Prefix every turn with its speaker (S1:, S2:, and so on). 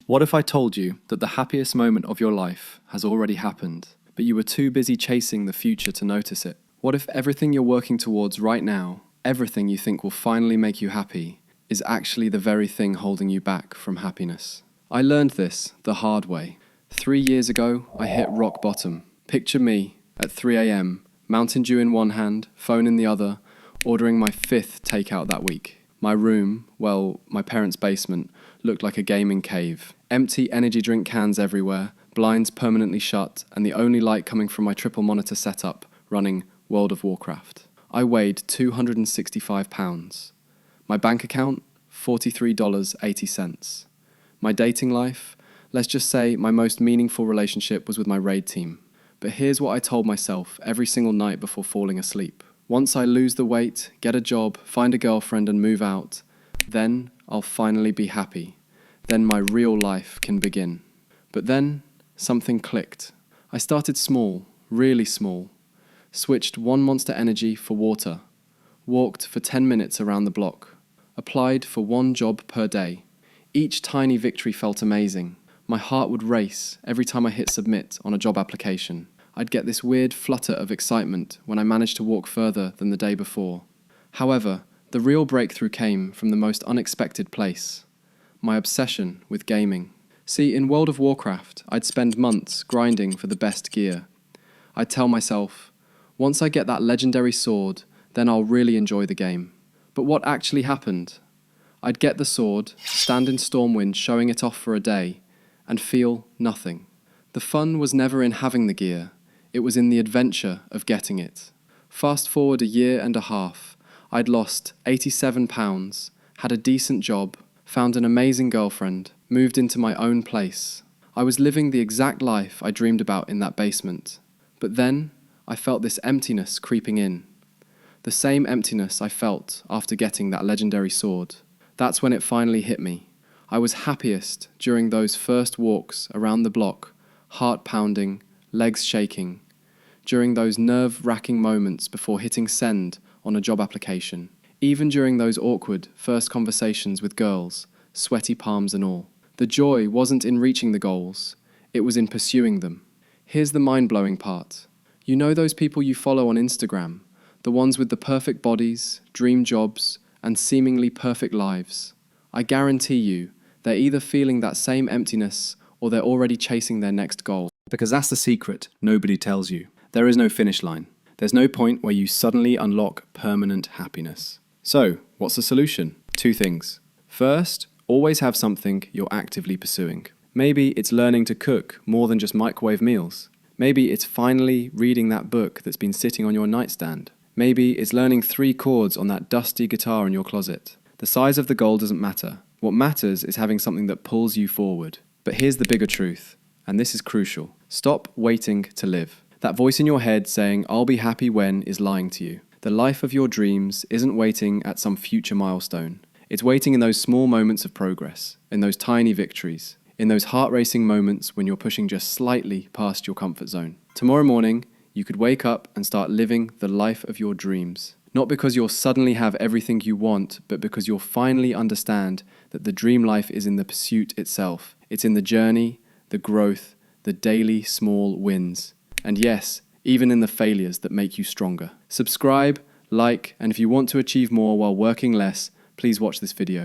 S1: What if I told you that the happiest moment of your life has already happened, but you were too busy chasing the future to notice it? What if everything you're working towards right now, everything you think will finally make you happy, is actually the very thing holding you back from happiness? I learned this the hard way. 3 years ago, I hit rock bottom. Picture me at 3 a.m., Mountain Dew in one hand, phone in the other, ordering my 5th takeout that week. My room, well, my parents' basement, looked like a gaming cave. Empty energy drink cans everywhere, blinds permanently shut, and the only light coming from my triple monitor setup running World of Warcraft. I weighed 265 pounds. My bank account, $43.80. My dating life, let's just say my most meaningful relationship was with my raid team. But here's what I told myself every single night before falling asleep. Once I lose the weight, get a job, find a girlfriend and move out, then I'll finally be happy. Then my real life can begin. But then something clicked. I started small, really small. Switched one Monster Energy for water. Walked for 10 minutes around the block. Applied for one job per day. Each tiny victory felt amazing. My heart would race every time I hit submit on a job application. I'd get this weird flutter of excitement when I managed to walk further than the day before. However, the real breakthrough came from the most unexpected place. My obsession with gaming. See, in World of Warcraft, I'd spend months grinding for the best gear. I'd tell myself, once I get that legendary sword, then I'll really enjoy the game. But what actually happened? I'd get the sword, stand in Stormwind showing it off for a day, and feel nothing. The fun was never in having the gear, it was in the adventure of getting it. Fast forward a year and a half, I'd lost 87 pounds, had a decent job, found an amazing girlfriend, moved into my own place. I was living the exact life I dreamed about in that basement. But then, I felt this emptiness creeping in. The same emptiness I felt after getting that legendary sword. That's when it finally hit me. I was happiest during those first walks around the block, heart pounding, legs shaking. During those nerve-wracking moments before hitting send on a job application. Even during those awkward first conversations with girls, sweaty palms and all. The joy wasn't in reaching the goals, it was in pursuing them. Here's the mind-blowing part. You know those people you follow on Instagram, the ones with the perfect bodies, dream jobs, and seemingly perfect lives. I guarantee you, they're either feeling that same emptiness or they're already chasing their next goal.
S2: Because that's the secret nobody tells you. There is no finish line. There's no point where you suddenly unlock permanent happiness. So, what's the solution? 2 things. First, always have something you're actively pursuing. Maybe it's learning to cook more than just microwave meals. Maybe it's finally reading that book that's been sitting on your nightstand. Maybe it's learning 3 chords on that dusty guitar in your closet. The size of the goal doesn't matter. What matters is having something that pulls you forward. But here's the bigger truth, and this is crucial. Stop waiting to live. That voice in your head saying, "I'll be happy when," is lying to you. The life of your dreams isn't waiting at some future milestone. It's waiting in those small moments of progress, in those tiny victories, in those heart-racing moments when you're pushing just slightly past your comfort zone. Tomorrow morning, you could wake up and start living the life of your dreams. Not because you'll suddenly have everything you want, but because you'll finally understand that the dream life is in the pursuit itself. It's in the journey, the growth, the daily small wins. And yes, even in the failures that make you stronger. Subscribe, like, and if you want to achieve more while working less, please watch this video.